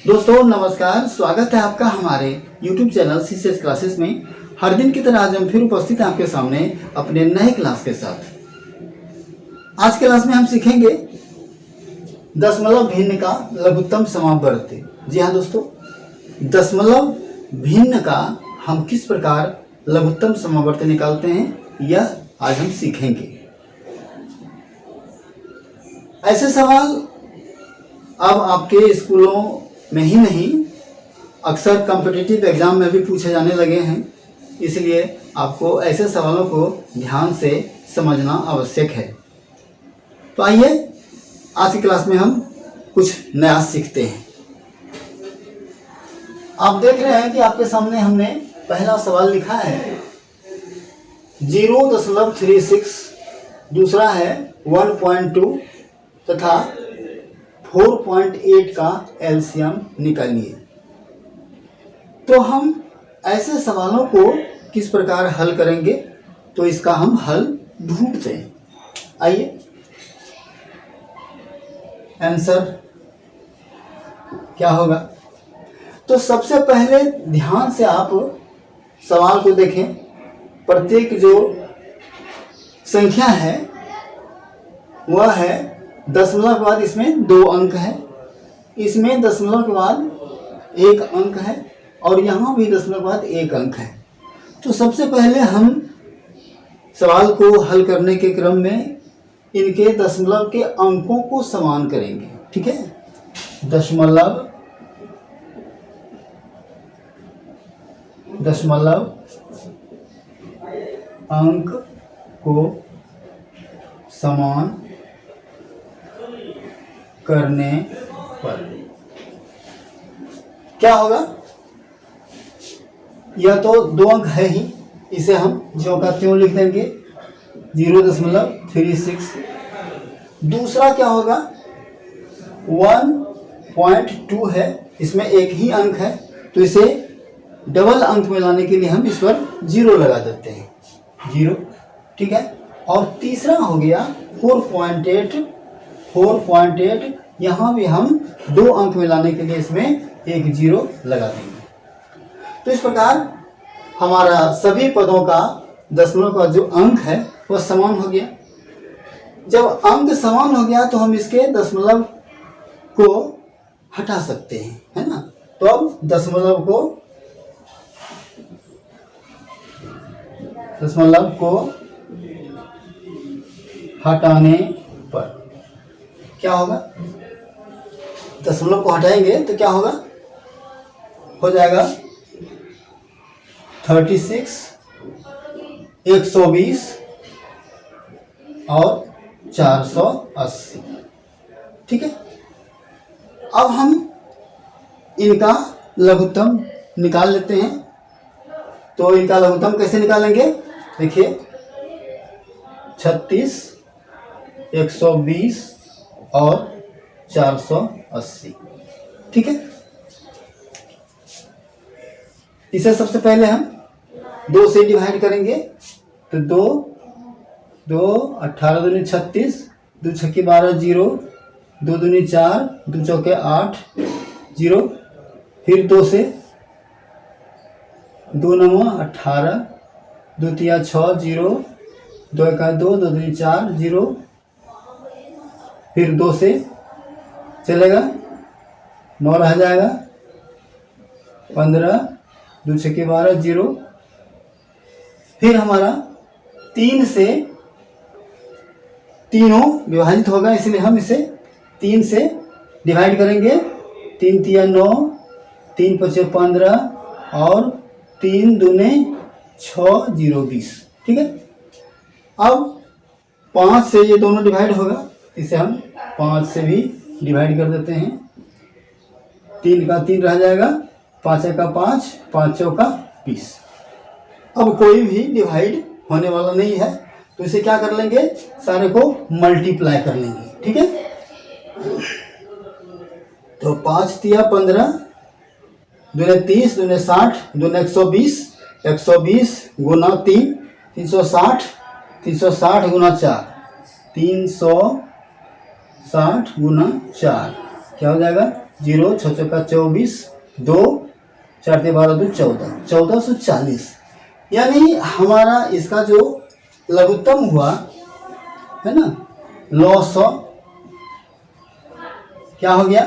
दोस्तों नमस्कार, स्वागत है आपका हमारे YouTube चैनल सीसीएस क्लासेस में। हर दिन की तरह आज हम फिर उपस्थित हैं आपके सामने अपने नए क्लास के साथ। आज के क्लास में हम सीखेंगे दशमलव भिन्न का लघुत्तम समावर्ती। जी हाँ दोस्तों, दशमलव भिन्न का हम किस प्रकार लघुत्तम समावर्ती निकालते हैं यह आज हम सीखेंगे। ऐसे सवाल अब आपके स्कूलों में ही नहीं, अक्सर कॉम्पिटिटिव एग्जाम में भी पूछे जाने लगे हैं, इसलिए आपको ऐसे सवालों को ध्यान से समझना आवश्यक है। तो आइए आज की क्लास में हम कुछ नया सीखते हैं। आप देख रहे हैं कि आपके सामने हमने पहला सवाल लिखा है 0.36, दूसरा है 1.2 तथा 4.8 का एलसीएम निकालिए। तो हम ऐसे सवालों को किस प्रकार हल करेंगे, तो इसका हम हल ढूंढते हैं। आइए, आंसर क्या होगा। तो सबसे पहले ध्यान से आप सवाल को देखें। प्रत्येक जो संख्या है वह है दशमलव के बाद इसमें 2 अंक है, इसमें दशमलव के बाद 1 अंक है और यहाँ भी दशमलव के बाद 1 अंक है। तो सबसे पहले हम सवाल को हल करने के क्रम में इनके दशमलव के अंकों को समान करेंगे। ठीक है, दशमलव अंक को समान करने पर क्या होगा। यह तो 2 अंक है ही, इसे हम ज्यों का त्यों लिख देंगे 0.36। दूसरा क्या होगा 1.2 है, इसमें 1 ही अंक है, तो इसे डबल अंक में लाने के लिए हम इस पर 0 लगा देते हैं, 0। ठीक है, और तीसरा हो गया 4.8। यहाँ भी हम 2 अंक में लाने के लिए इसमें 1 0 लगा देंगे। तो इस प्रकार हमारा सभी पदों का दशमलव का जो अंक है वह समान हो गया। जब अंक समान हो गया तो हम इसके दशमलव को हटा सकते हैं, है ना। तो अब दशमलव को हटाने पर क्या होगा। दशमलव को हटाएंगे तो क्या होगा, हो जाएगा 36, 120 और 480। ठीक है, अब हम इनका लघुत्तम निकाल लेते हैं। तो इनका लघुत्तम कैसे निकालेंगे, देखिए 36, 120 और 480। ठीक है, इसे सबसे पहले हम 2 से डिवाइड करेंगे। तो 2 18 दूनी 36, 2 छक्के 12 0, 2 दूनी 4, 2 चौके 8 0। फिर 2 से 2 9 18, 2 तिया 6 0, 2 1 2, 2 दूनी 4 0। फिर 2 से चलेगा 9 रह जाएगा, 15, 2 छक्के 12 0। फिर हमारा 3 से तीनों विभाजित होगा, इसलिए हम इसे 3 से डिवाइड करेंगे। 3 तिया 9, 3 पचे 15 और 3 दूने 6 0 20। ठीक है, अब 5 से ये दोनों डिवाइड होगा, इसे हम 5 से भी डिवाइड कर देते हैं। 3 का 3 रह जाएगा, 5 का 5, 5 चौका 20। अब कोई भी डिवाइड होने वाला नहीं है, तो इसे क्या कर लेंगे, सारे को मल्टीप्लाई कर लेंगे। ठीक है, तो 5 तिया 15, दूने 30, दूने 60, दूने 120, 120 गुना 3, 360, 360 गुना 4, 360 गुना 4 क्या हो जाएगा 0 6 चौका 24, 2 4 3 12 2 14, 1440। यानी हमारा इसका जो लघुत्तम हुआ है ना 900, क्या हो गया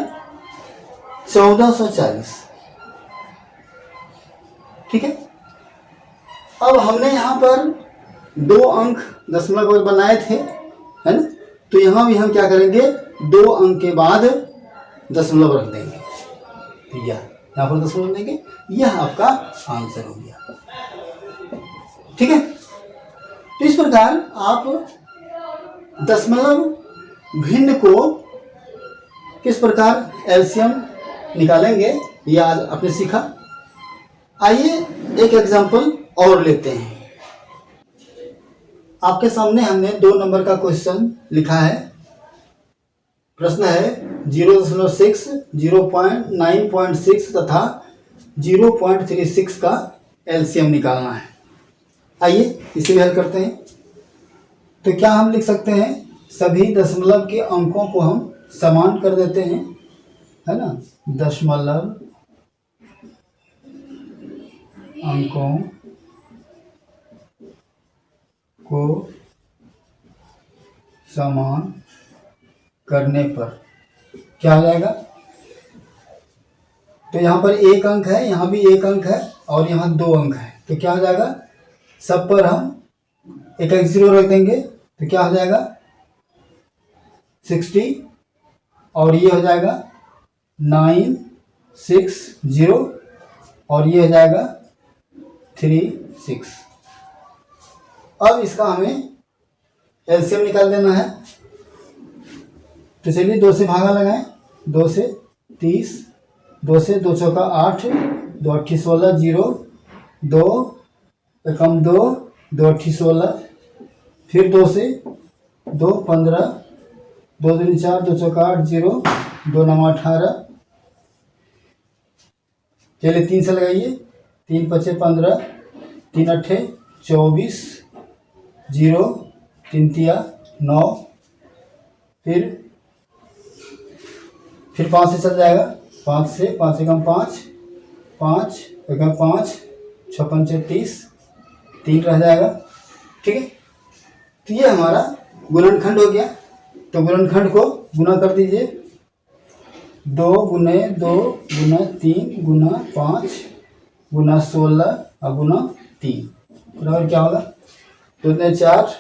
1440। ठीक है। अब हमने यहाँ पर 2 अंक दशमलव बनाए थे, है ना, तो यहाँ भी हम क्या करेंगे 2 अंक के बाद दशमलव रख देंगे, यहाँ पर दशमलव देंगे। यह आपका आंसर हो गया। ठीक है। तो इस प्रकार आप दशमलव भिन्न को किस प्रकार एलसीएम निकालेंगे यह आज आपने सीखा। आइए एक एग्जांपल और लेते हैं। आपके सामने हमने 2 नंबर का क्वेश्चन लिखा है। प्रश्न है 0.6, 0.9.6 तथा 0.36 का एलसीएम निकालना है। आइए इसे भी हल करते हैं। तो क्या हम लिख सकते हैं, सभी दशमलव के अंकों को हम समान कर देते हैं, है ना, दशमलव अंकों को समान करने पर क्या हो जाएगा। तो यहाँ पर 1 अंक है, यहाँ भी 1 अंक है और यहाँ 2 अंक है, तो क्या हो जाएगा, सब पर हम एक 0 रख देंगे, तो क्या हो जाएगा 60 और ये हो जाएगा 960 और ये हो जाएगा 36। अब इसका हमें एलसीएम निकाल देना है। तो चलिए 2 से भागा लगाएं, 2 से 30, 2 से 2 चौका 8, 2 8 16, 0 2 एकम 2, 2 8 16, फिर 2 से 2 15, 2 दूनी 4, 2 चौका 8, 0 2 9 18। चलिए 3 से लगाइए, 3 5 15, 3 8 24, 0 3 3 9, फिर 5 से चल जाएगा, 5 से 5 एकम 5, 5 एकम 5, 6 5 30, 3 रह जाएगा। ठीक है। तो ये हमारा गुणनखंड हो गया। तो गुणनखंड को गुना कर दीजिए, 2 गुने 2 गुना 3 गुना 5 गुना 16 और गुना 3 बराबर क्या होगा, 2 4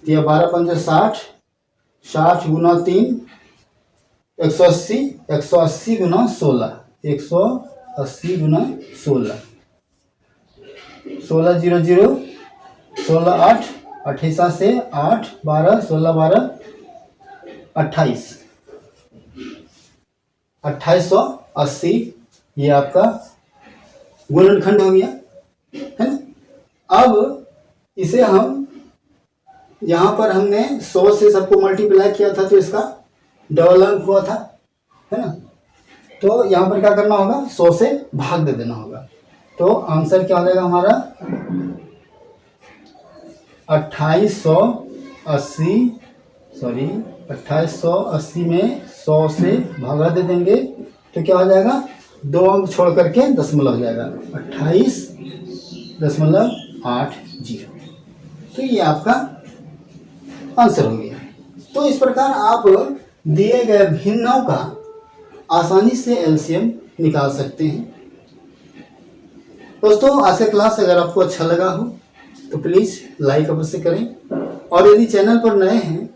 या 12 5 60, 60 गुना 3 180, 180 गुना 16, 180 गुना 16, 16 0 0, 16 8, 28 से 8 12, 16 12 28, 2880 ये आपका गुणनखंड हो गया, है ना। अब इसे हम यहाँ पर हमने 100 से सबको मल्टीप्लाई किया था, तो इसका डबल अंक हुआ था, है ना। तो यहाँ पर क्या करना होगा, 100 से भाग दे देना होगा। तो आंसर क्या हो जाएगा हमारा 2880 में 100 से भागा दे देंगे, तो क्या हो जाएगा, 2 अंक छोड़ करके दशमलव हो जाएगा 28.80। तो ये आपका आंसर हो गया। तो इस प्रकार आप दिए गए भिन्नों का आसानी से एलसीएम निकाल सकते हैं। दोस्तों आज का क्लास अगर आपको अच्छा लगा हो तो प्लीज़ लाइक अवश्य करें, और यदि चैनल पर नए हैं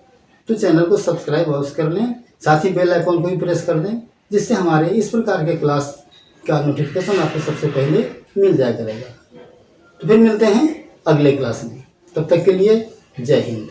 तो चैनल को सब्सक्राइब अवश्य कर लें, साथ ही बेल आइकॉन को भी प्रेस कर दें, जिससे हमारे इस प्रकार के क्लास का नोटिफिकेशन आपको सबसे पहले मिल जाया करेगा। तो फिर मिलते हैं अगले क्लास में, तब तक के लिए जय हिंद।